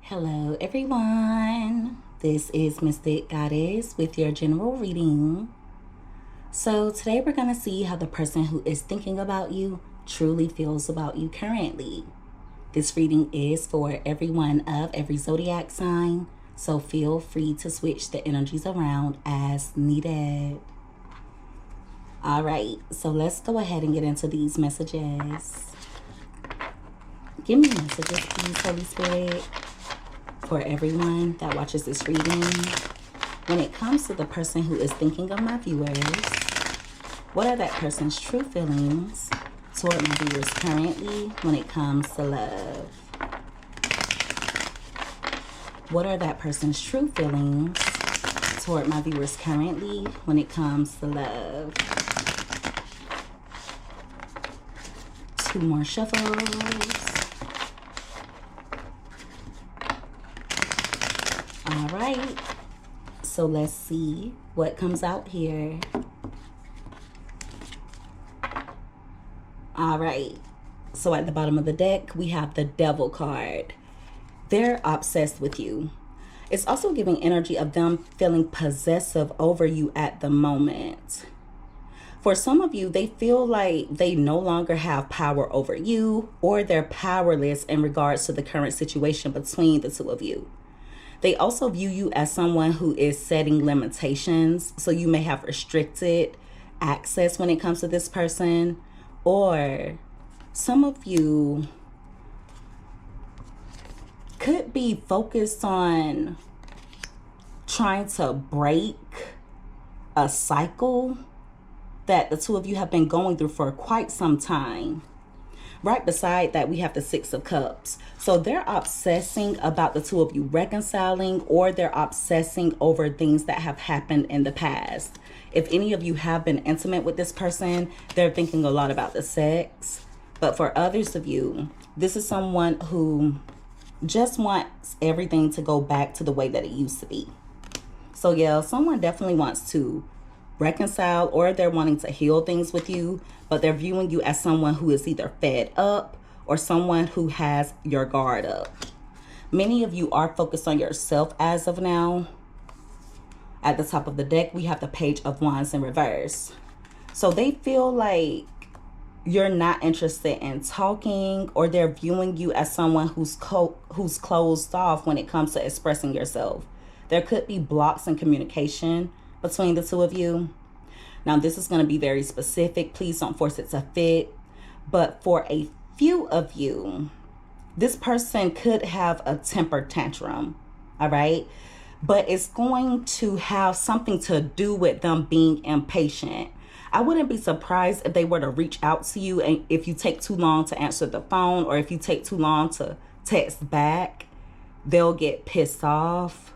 Hello everyone, this is Mystic Goddess with your general reading. So today we're going to see how the person who is thinking about you truly feels about you currently. This reading is for everyone of every zodiac sign, so feel free to switch the energies around as needed. Alright, so let's go ahead and get into these messages. Give me messages please, Holy Spirit, for everyone that watches this reading. When it comes to the person who is thinking of my viewers, what are that person's true feelings toward my viewers currently when it comes to love? What are that person's true feelings toward my viewers currently when it comes to love? Two more shuffles. All right, so let's see what comes out here. All right, so at the bottom of the deck, we have the Devil card. They're obsessed with you. It's also giving energy of them feeling possessive over you at the moment. For some of you, they feel like they no longer have power over you, or they're powerless in regards to the current situation between the two of you. They also view you as someone who is setting limitations. So you may have restricted access when it comes to this person. Or some of you could be focused on trying to break a cycle that the two of you have been going through for quite some time. Right beside that, we have the Six of Cups. So they're obsessing about the two of you reconciling, or they're obsessing over things that have happened in the past. If any of you have been intimate with this person, they're thinking a lot about the sex. But for others of you, this is someone who just wants everything to go back to the way that it used to be. So yeah, someone definitely wants to reconcile, or they're wanting to heal things with you, but they're viewing you as someone who is either fed up or someone who has your guard up. Many of you are focused on yourself as of now. At the top of the deck, we have the Page of Wands in reverse. So they feel like you're not interested in talking, or they're viewing you as someone who's closed off when it comes to expressing yourself. There could be blocks in communication between the two of you. Now, this is going to be very specific. Please don't force it to fit. But for a few of you, this person could have a temper tantrum. All right. But it's going to have something to do with them being impatient. I wouldn't be surprised if they were to reach out to you, and if you take too long to answer the phone, or if you take too long to text back, they'll get pissed off.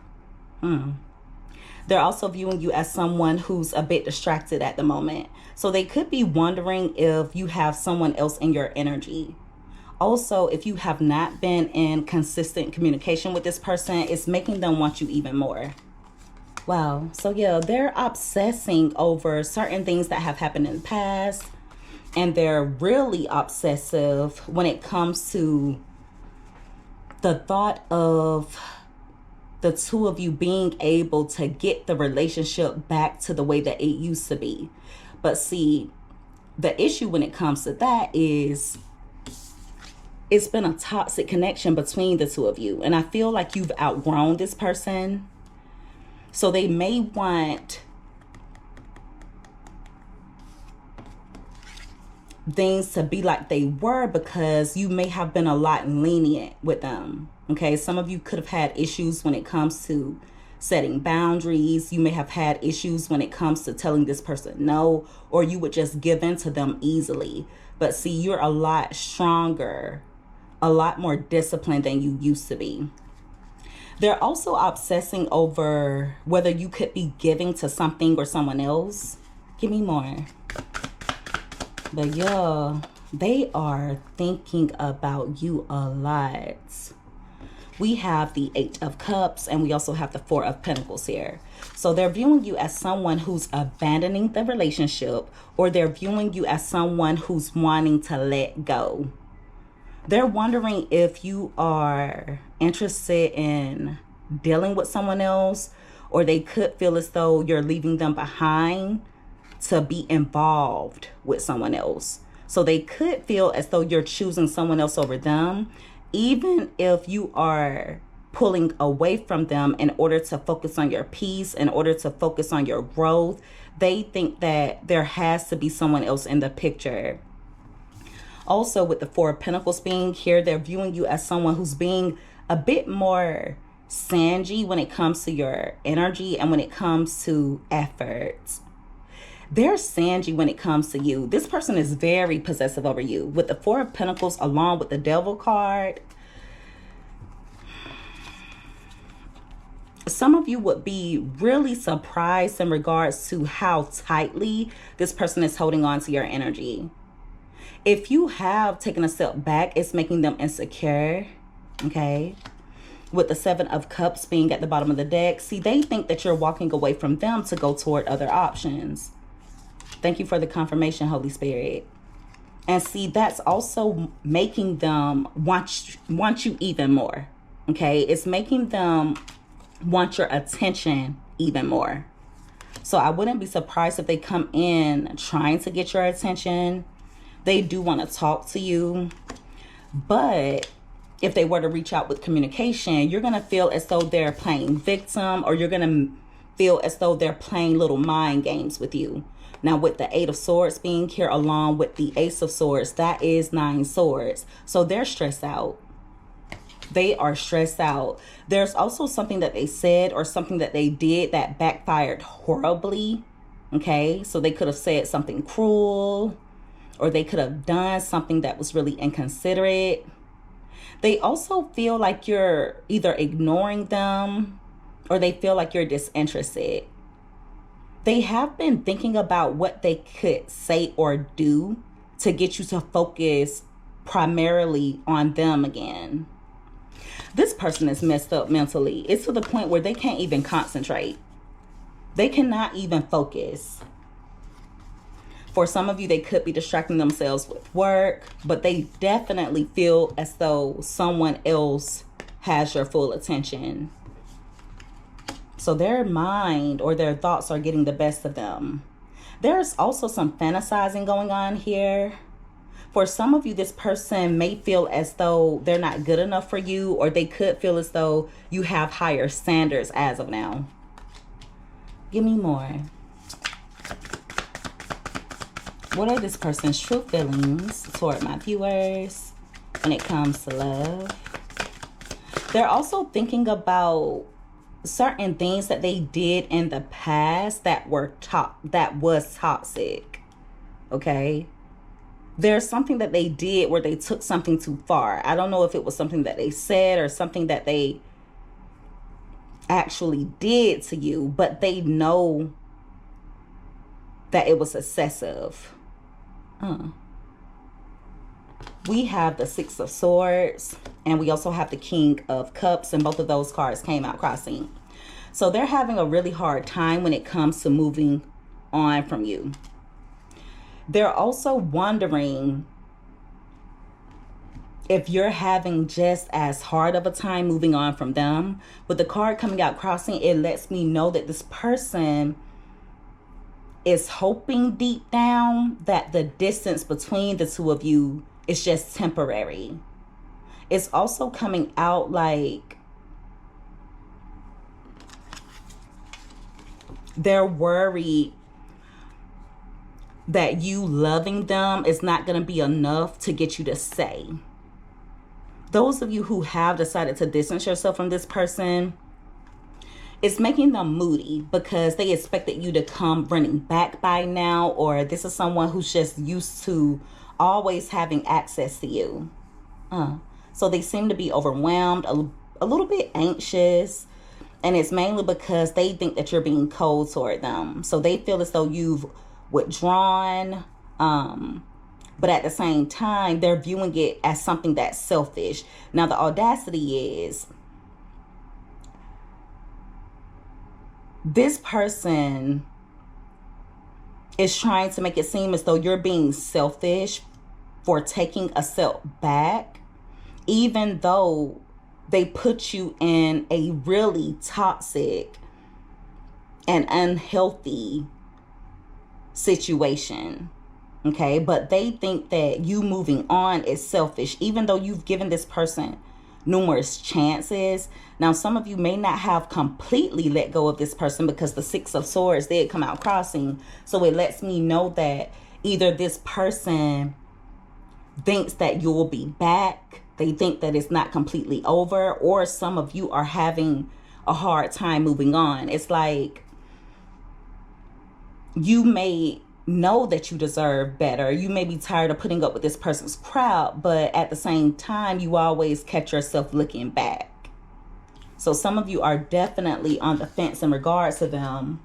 They're also viewing you as someone who's a bit distracted at the moment. So they could be wondering if you have someone else in your energy. Also, if you have not been in consistent communication with this person, it's making them want you even more. Wow. So yeah, they're obsessing over certain things that have happened in the past. And they're really obsessive when it comes to the thought of the two of you being able to get the relationship back to the way that it used to be. But see, the issue when it comes to that is it's been a toxic connection between the two of you. And I feel like you've outgrown this person. So they may want things to be like they were, because you may have been a lot lenient with them. Okay, some of you could have had issues when it comes to setting boundaries. You may have had issues when it comes to telling this person no, or you would just give in to them easily. But see, you're a lot stronger, a lot more disciplined than you used to be. They're also obsessing over whether you could be giving to something or someone else. Give me more. But yeah, they are thinking about you a lot. We have the Eight of Cups, and we also have the Four of Pentacles here. So they're viewing you as someone who's abandoning the relationship, or they're viewing you as someone who's wanting to let go. They're wondering if you are interested in dealing with someone else, or they could feel as though you're leaving them behind to be involved with someone else. So they could feel as though you're choosing someone else over them, even if you are pulling away from them in order to focus on your peace, in order to focus on your growth. They think that there has to be someone else in the picture. Also, with the Four of Pentacles being here, they're viewing you as someone who's being a bit more stingy when it comes to your energy and when it comes to efforts. They're stingy when it comes to you. This person is very possessive over you. With the Four of Pentacles along with the Devil card, some of you would be really surprised in regards to how tightly this person is holding on to your energy. If you have taken a step back, it's making them insecure, okay? With the Seven of Cups being at the bottom of the deck, see, they think that you're walking away from them to go toward other options. Thank you for the confirmation, Holy Spirit. And see, that's also making them want you even more, okay? It's making them want your attention even more. So I wouldn't be surprised if they come in trying to get your attention. They do want to talk to you, but if they were to reach out with communication, you're going to feel as though they're playing victim, or you're going to feel as though they're playing little mind games with you. Now, with the Eight of Swords being here along with the Ace of Swords, that is 9 swords. So they're stressed out. They are stressed out. There's also something that they said or something that they did that backfired horribly. Okay, so they could have said something cruel, or they could have done something that was really inconsiderate. They also feel like you're either ignoring them, or they feel like you're disinterested. They have been thinking about what they could say or do to get you to focus primarily on them again. This person is messed up mentally. It's to the point where they can't even concentrate. They cannot even focus. For some of you, they could be distracting themselves with work, but they definitely feel as though someone else has your full attention. So their mind or their thoughts are getting the best of them. There's also some fantasizing going on here. For some of you, this person may feel as though they're not good enough for you, or they could feel as though you have higher standards as of now. Give me more. What are this person's true feelings toward my viewers when it comes to love? They're also thinking about certain things that they did in the past that was toxic. Okay? There's something that they did where they took something too far. I don't know if it was something that they said or something that they actually did to you, but they know that it was excessive. We have the Six of Swords, and we also have the King of Cups, and both of those cards came out crossing. So they're having a really hard time when it comes to moving on from you. They're also wondering if you're having just as hard of a time moving on from them. With the card coming out crossing, it lets me know that this person is hoping deep down that the distance between the two of you is just temporary. It's also coming out like they're worried that you loving them is not going to be enough to get you to stay. Those of you who have decided to distance yourself from this person, it's making them moody because they expected you to come running back by now, or this is someone who's just used to always having access to you. So they seem to be overwhelmed, a little bit anxious, and it's mainly because they think that you're being cold toward them. So they feel as though you've withdrawn, but at the same time, they're viewing it as something that's selfish. Now, the audacity is this person is trying to make it seem as though you're being selfish for taking a step back even though they put you in a really toxic and unhealthy situation. Okay, but they think that you moving on is selfish, even though you've given this person numerous chances. Now, some of you may not have completely let go of this person because the Six of Swords did come out crossing. So it lets me know that either this person thinks that you'll be back, they think that it's not completely over, or some of you are having a hard time moving on. It's like you may know that you deserve better. You may be tired of putting up with this person's crowd, but at the same time, you always catch yourself looking back. So some of you are definitely on the fence in regards to them.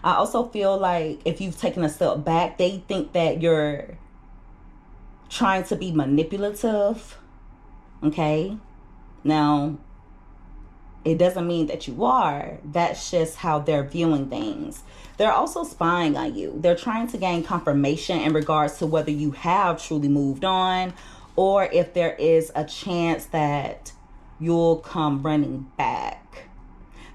I also feel like if you've taken a step back, they think that you're trying to be manipulative. Okay? Now, it doesn't mean that you are. That's just how they're viewing things. They're also spying on you. They're trying to gain confirmation in regards to whether you have truly moved on or if there is a chance that you'll come running back.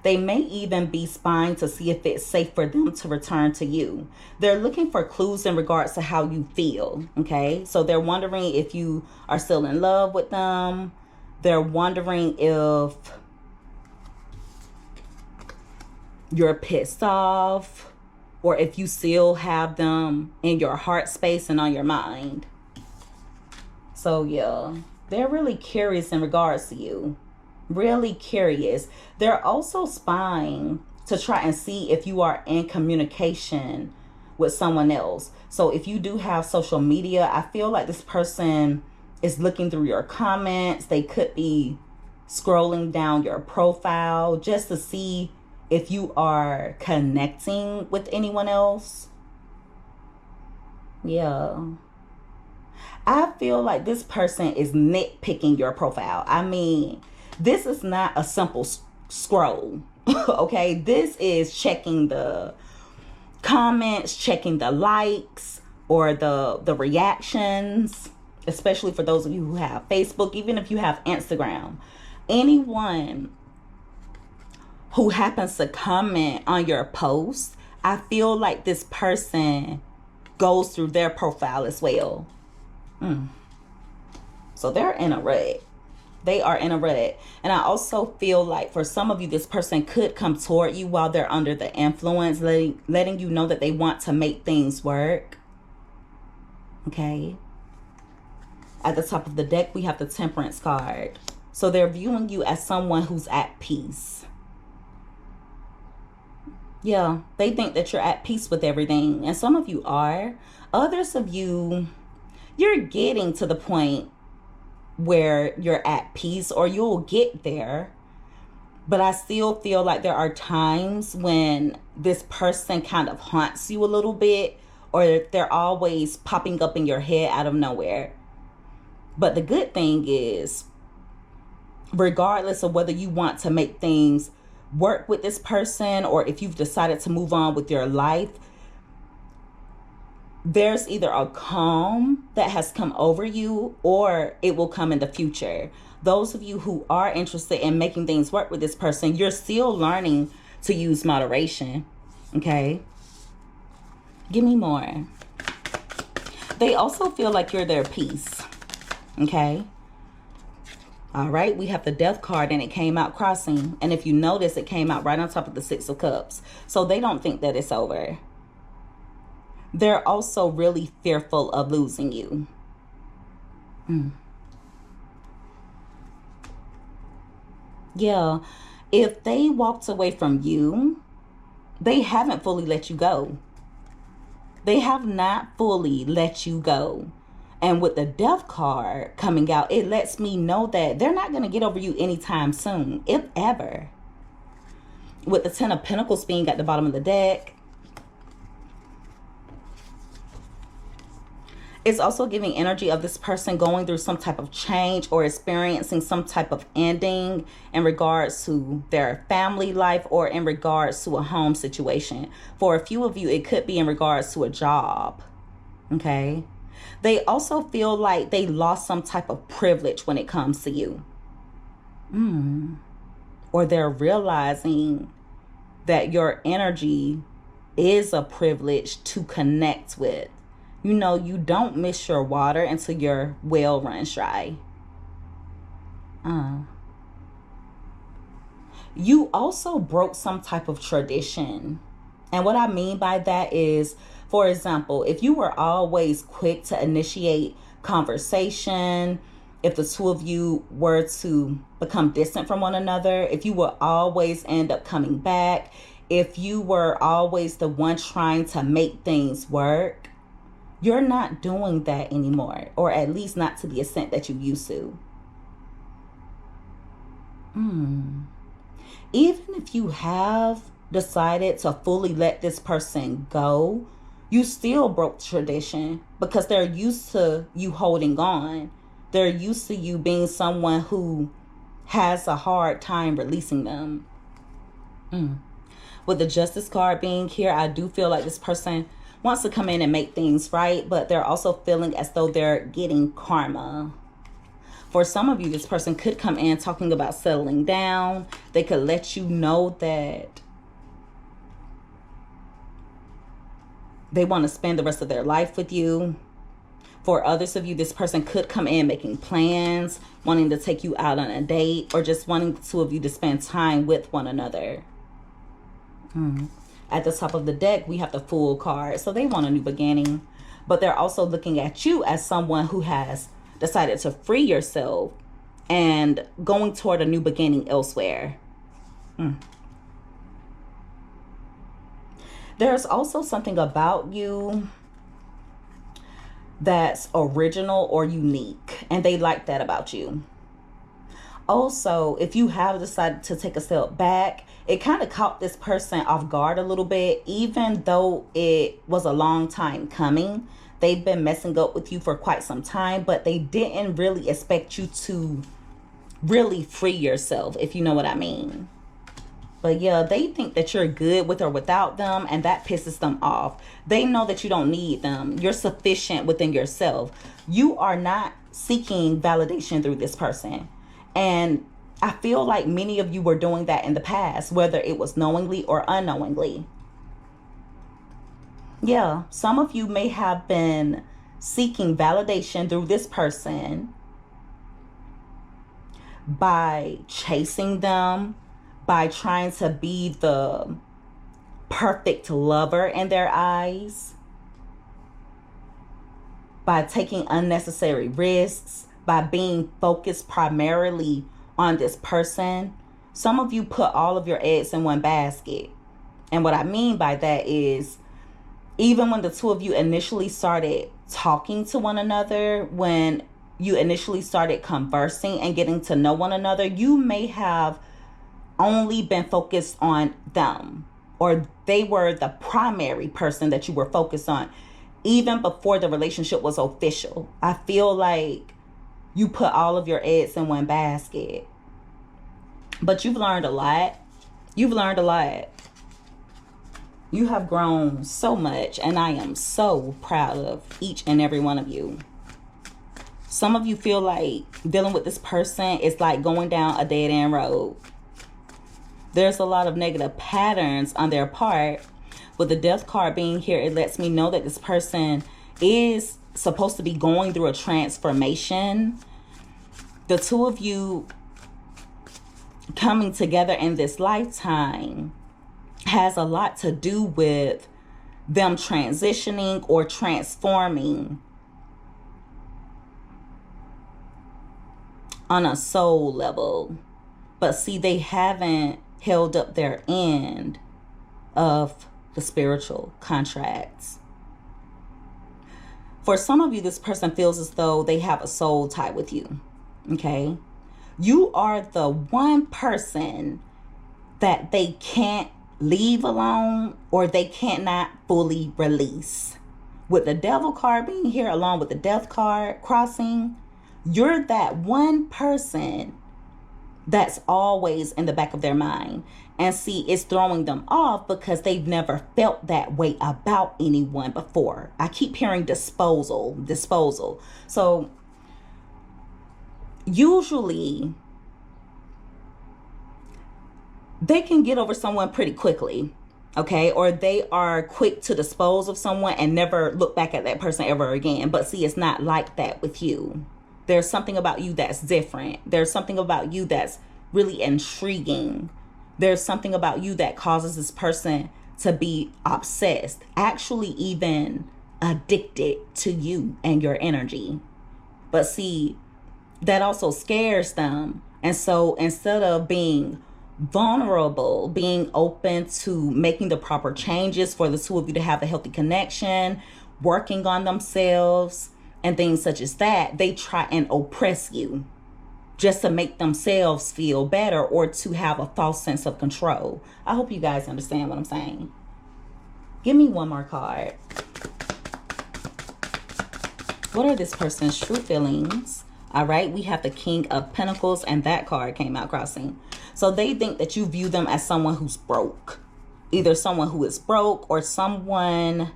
They may even be spying to see if it's safe for them to return to you. They're looking for clues in regards to how you feel. Okay? So they're wondering if you are still in love with them. They're wondering if you're pissed off, or if you still have them in your heart space and on your mind. So yeah, they're really curious in regards to you. Really curious. They're also spying to try and see if you are in communication with someone else. So if you do have social media, I feel like this person is looking through your comments. They could be scrolling down your profile just to see if you are connecting with anyone else. Yeah. I feel like this person is nitpicking your profile. I mean, this is not a simple scroll. Okay? This is checking the comments, checking the likes, or the reactions, especially for those of you who have Facebook, even if you have Instagram. Anyone who happens to comment on your post, I feel like this person goes through their profile as well. So they're in a rut. They are in a rut. And I also feel like for some of you, this person could come toward you while they're under the influence, letting you know that they want to make things work. Okay. At the top of the deck, we have the Temperance card. So they're viewing you as someone who's at peace. Yeah, they think that you're at peace with everything. And some of you are. Others of you, you're getting to the point where you're at peace, or you'll get there. But I still feel like there are times when this person kind of haunts you a little bit, or they're always popping up in your head out of nowhere. But the good thing is, regardless of whether you want to make things work with this person or if you've decided to move on with your life, there's either a calm that has come over you or it will come in the future. Those of you who are interested in making things work with this person, you're still learning to use moderation. Okay? Give me more. They also feel like you're their peace. Okay? All right, we have the Death card and it came out crossing. And if you notice, it came out right on top of the Six of Cups. So they don't think that it's over. They're also really fearful of losing you. Yeah, if they walked away from you, they haven't fully let you go. They have not fully let you go. And with the Death card coming out, it lets me know that they're not going to get over you anytime soon, if ever. With the Ten of Pentacles being at the bottom of the deck, it's also giving energy of this person going through some type of change or experiencing some type of ending in regards to their family life or in regards to a home situation. For a few of you, it could be in regards to a job. Okay? They also feel like they lost some type of privilege when it comes to you. Or they're realizing that your energy is a privilege to connect with. You know, you don't miss your water until your well runs dry. You also broke some type of tradition. And what I mean by that is, for example, if you were always quick to initiate conversation, if the two of you were to become distant from one another, if you will always end up coming back, if you were always the one trying to make things work, you're not doing that anymore, or at least not to the extent that you used to. Even if you have decided to fully let this person go, you still broke tradition because they're used to you holding on. They're used to you being someone who has a hard time releasing them. With the Justice card being here, I do feel like this person wants to come in and make things right, but they're also feeling as though they're getting karma. For some of you, this person could come in talking about settling down. They could let you know that they want to spend the rest of their life with you. For others of you, this person could come in making plans, wanting to take you out on a date, or just wanting the two of you to spend time with one another. At the top of the deck, we have the Fool card. So they want a new beginning, but they're also looking at you as someone who has decided to free yourself and going toward a new beginning elsewhere. There's also something about you that's original or unique, and they like that about you. Also, if you have decided to take a step back, it kind of caught this person off guard a little bit, even though it was a long time coming. They've been messing up with you for quite some time, but they didn't really expect you to really free yourself, if you know what I mean. But yeah, they think that you're good with or without them, and that pisses them off. They know that you don't need them. You're sufficient within yourself. You are not seeking validation through this person. And I feel like many of you were doing that in the past, whether it was knowingly or unknowingly. Yeah, some of you may have been seeking validation through this person by chasing them, by trying to be the perfect lover in their eyes, by taking unnecessary risks, by being focused primarily on this person. Some of you put all of your eggs in one basket. And what I mean by that is, even when the two of you initially started talking to one another, when you initially started conversing and getting to know one another, you may have only been focused on them, or they were the primary person that you were focused on even before the relationship was official. I feel like you put all of your eggs in one basket. But you've learned a lot. You've learned a lot. You have grown so much, and I am so proud of each and every one of you. Some of you feel like dealing with this person is like going down a dead-end road. There's a lot of negative patterns on their part. With the Death card being here, it lets me know that this person is supposed to be going through a transformation. The two of you coming together in this lifetime has a lot to do with them transitioning or transforming on a soul level. But see, they haven't held up their end of the spiritual contracts. For some of you, this person feels as though they have a soul tie with you. Okay? You are the one person that they can't leave alone, or they cannot fully release. With the Devil card being here along with the Death card crossing, you're that one person That's always in the back of their mind. And see, it's throwing them off because they've never felt that way about anyone before. I keep hearing disposal. So usually they can get over someone pretty quickly, okay? Or they are quick to dispose of someone and never look back at that person ever again. But see, it's not like that with you. There's something about you that's different. There's something about you that's really intriguing. There's something about you that causes this person to be obsessed, actually even addicted to you and your energy. But see, that also scares them. And so instead of being vulnerable, being open to making the proper changes for the two of you to have a healthy connection, working on themselves and things such as that, they try and oppress you just to make themselves feel better or to have a false sense of control. I hope you guys understand what I'm saying. Give me one more card. What are this person's true feelings? All right, we have the King of Pentacles, and that card came out crossing. So they think that you view them as someone who's broke. Either someone who is broke or someone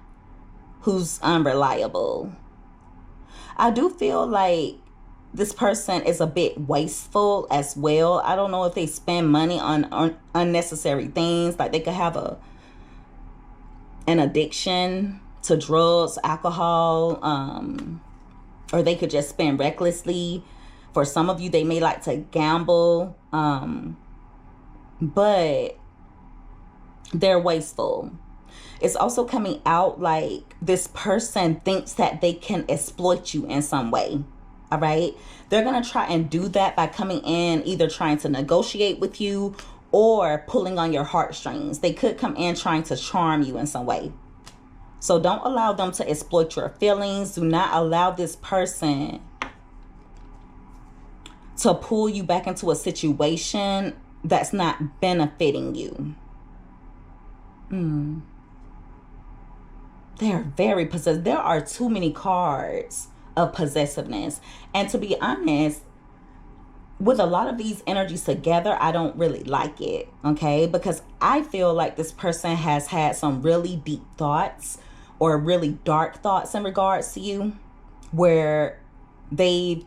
who's unreliable. I do feel like this person is a bit wasteful as well. I don't know if they spend money on unnecessary things. Like they could have an addiction to drugs, alcohol, or they could just spend recklessly. For some of you, they may like to gamble, but they're wasteful. It's also coming out like this person thinks that they can exploit you in some way. All right. They're going to try and do that by coming in, either trying to negotiate with you or pulling on your heartstrings. They could come in trying to charm you in some way. So don't allow them to exploit your feelings. Do not allow this person to pull you back into a situation that's not benefiting you. They're very possessive. There are too many cards of possessiveness. And to be honest, with a lot of these energies together, I don't really like it, okay? Because I feel like this person has had some really deep thoughts or really dark thoughts in regards to you, where they've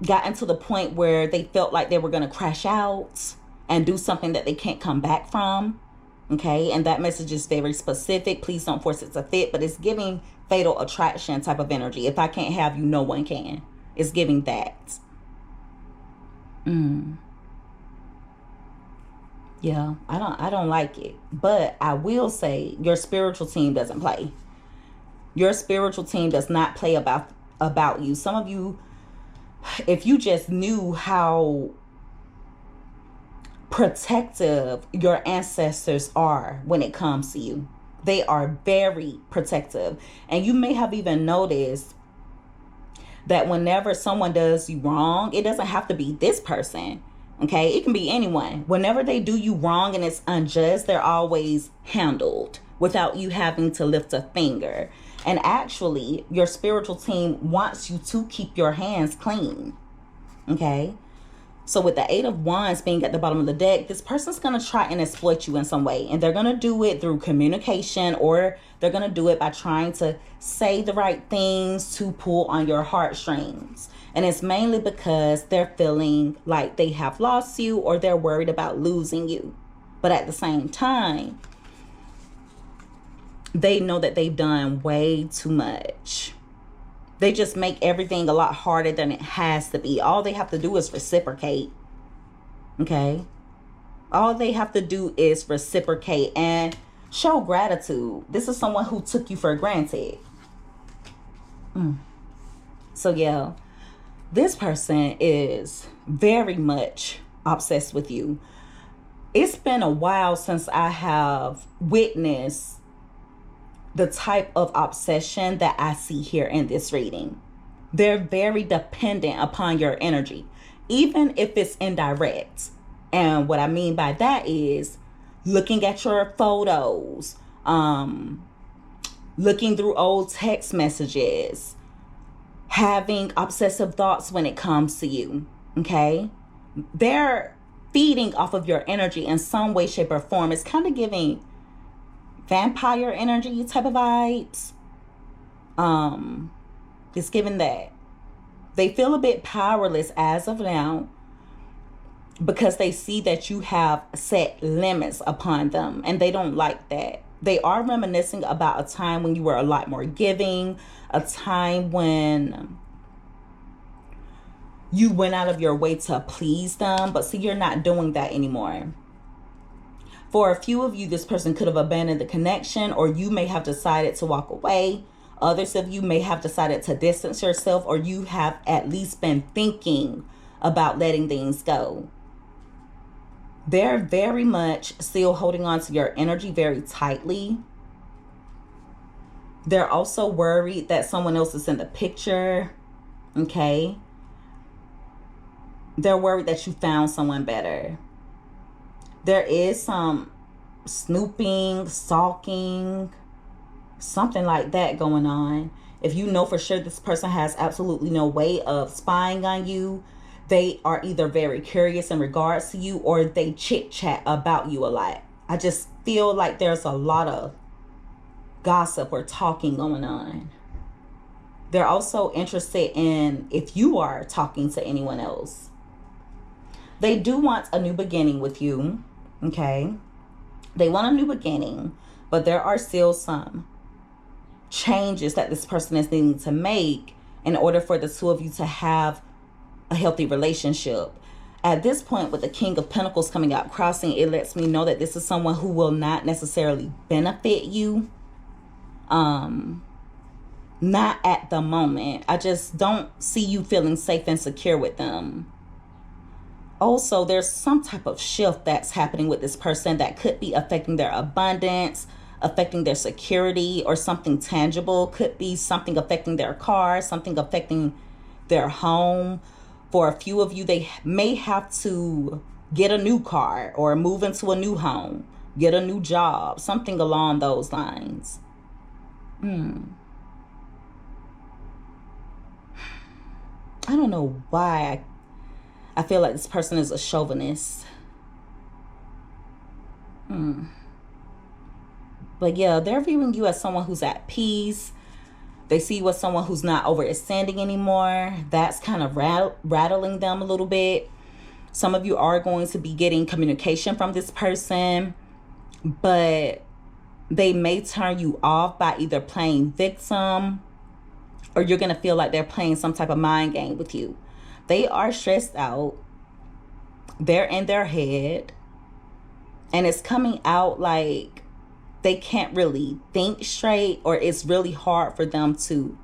gotten to the point where they felt like they were going to crash out and do something that they can't come back from. Okay, and that message is very specific. Please don't force it to fit, but it's giving fatal attraction type of energy. If I can't have you, no one can. It's giving that. Yeah, I don't like it. But I will say your spiritual team doesn't play. Your spiritual team does not play about you. Some of you, if you just knew how protective your ancestors are when it comes to you. They are very protective. And you may have even noticed that whenever someone does you wrong, it doesn't have to be this person. Okay, it can be anyone. Whenever they do you wrong and it's unjust, they're always handled without you having to lift a finger. And actually, your spiritual team wants you to keep your hands clean. Okay. So with the 8 of Wands being at the bottom of the deck, this person's going to try and exploit you in some way. And they're going to do it through communication, or they're going to do it by trying to say the right things to pull on your heartstrings. And it's mainly because they're feeling like they have lost you or they're worried about losing you. But at the same time, they know that they've done way too much. They just make everything a lot harder than it has to be. All they have to do is reciprocate. Okay? All they have to do is reciprocate and show gratitude. This is someone who took you for granted. So yeah, this person is very much obsessed with you. It's been a while since I have witnessed the type of obsession that I see here in this reading. They're very dependent upon your energy, even if it's indirect. And what I mean by that is looking at your photos, looking through old text messages, having obsessive thoughts when it comes to you, okay? They're feeding off of your energy in some way, shape, or form. It's kind of giving vampire energy type of vibes. It's giving that. They feel a bit powerless as of now because they see that you have set limits upon them, and they don't like that. They are reminiscing about a time when you were a lot more giving, a time when you went out of your way to please them, but see, you're not doing that anymore. For a few of you, this person could have abandoned the connection, or you may have decided to walk away. Others of you may have decided to distance yourself, or you have at least been thinking about letting things go. They're very much still holding on to your energy very tightly. They're also worried that someone else is in the picture, okay? They're worried that you found someone better. There is some snooping, stalking, something like that going on. If you know for sure this person has absolutely no way of spying on you, they are either very curious in regards to you, or they chit chat about you a lot. I just feel like there's a lot of gossip or talking going on. They're also interested in if you are talking to anyone else. They do want a new beginning with you, okay? They want a new beginning, but there are still some changes that this person is needing to make in order for the two of you to have a healthy relationship. At this point, with the King of Pentacles coming out crossing, it lets me know that this is someone who will not necessarily benefit you. Not at the moment. I just don't see you feeling safe and secure with them. Also, there's some type of shift that's happening with this person that could be affecting their abundance, affecting their security, or something tangible. Could be something affecting their car, something affecting their home. For a few of you, they may have to get a new car or move into a new home, get a new job, something along those lines. I don't know why I feel like this person is a chauvinist. But yeah, they're viewing you as someone who's at peace. They see you as someone who's not overextending anymore. That's kind of rattling them a little bit. Some of you are going to be getting communication from this person, but they may turn you off by either playing victim, or you're going to feel like they're playing some type of mind game with you. They are stressed out. They're in their head. And it's coming out like they can't really think straight, or it's really hard for them to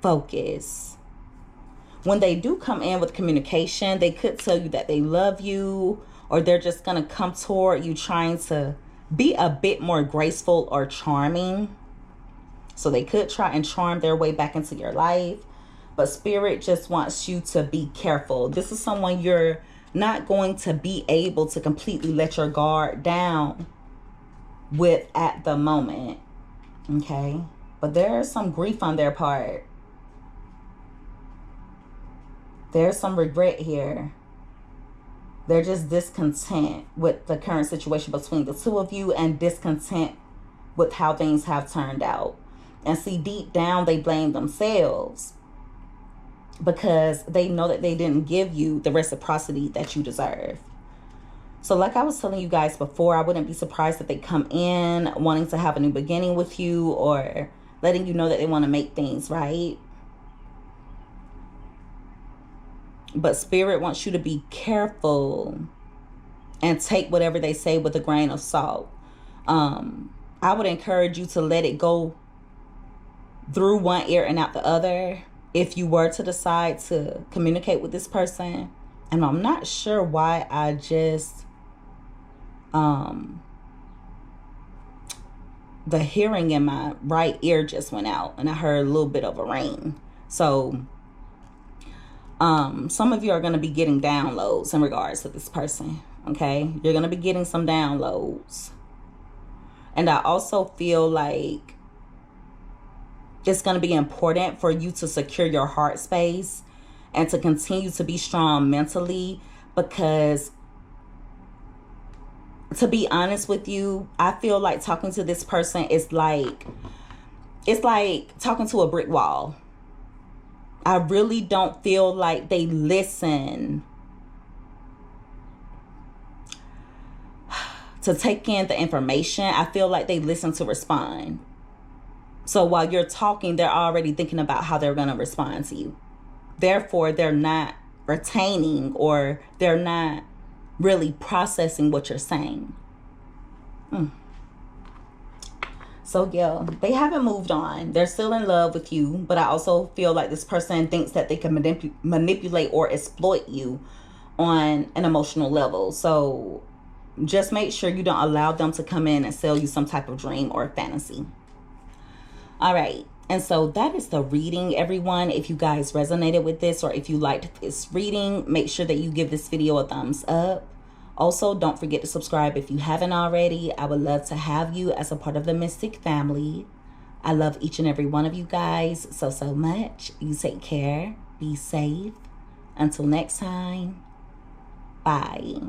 focus. When they do come in with communication, they could tell you that they love you, or they're just going to come toward you trying to be a bit more graceful or charming. So they could try and charm their way back into your life. But Spirit just wants you to be careful. This is someone you're not going to be able to completely let your guard down with at the moment. Okay? But there's some grief on their part. There's some regret here. They're just discontent with the current situation between the two of you, and discontent with how things have turned out. And see, deep down, they blame themselves because they know that they didn't give you the reciprocity that you deserve. So like I was telling you guys before, I wouldn't be surprised if they come in wanting to have a new beginning with you, or letting you know that they want to make things right. But Spirit wants you to be careful and take whatever they say with a grain of salt. I would encourage you to let it go through one ear and out the other if you were to decide to communicate with this person. And I'm not sure why I just the hearing in my right ear just went out, and I heard a little bit of a ring. So some of you are going to be getting downloads in regards to this person. Okay, you're going to be getting some downloads. And I also feel like it's going to be important for you to secure your heart space and to continue to be strong mentally, because to be honest with you, I feel like talking to this person is like, it's like talking to a brick wall. I really don't feel like they listen to take in the information. I feel like they listen to respond. So while you're talking, they're already thinking about how they're going to respond to you. Therefore, they're not retaining, or they're not really processing what you're saying. So yeah, they haven't moved on. They're still in love with you, but I also feel like this person thinks that they can manipulate or exploit you on an emotional level. So just make sure you don't allow them to come in and sell you some type of dream or fantasy. All right. And so that is the reading, everyone. If you guys resonated with this, or if you liked this reading, make sure that you give this video a thumbs up. Also, don't forget to subscribe if you haven't already. I would love to have you as a part of the Mystic family. I love each and every one of you guys so much. You take care. Be safe. Until next time. Bye.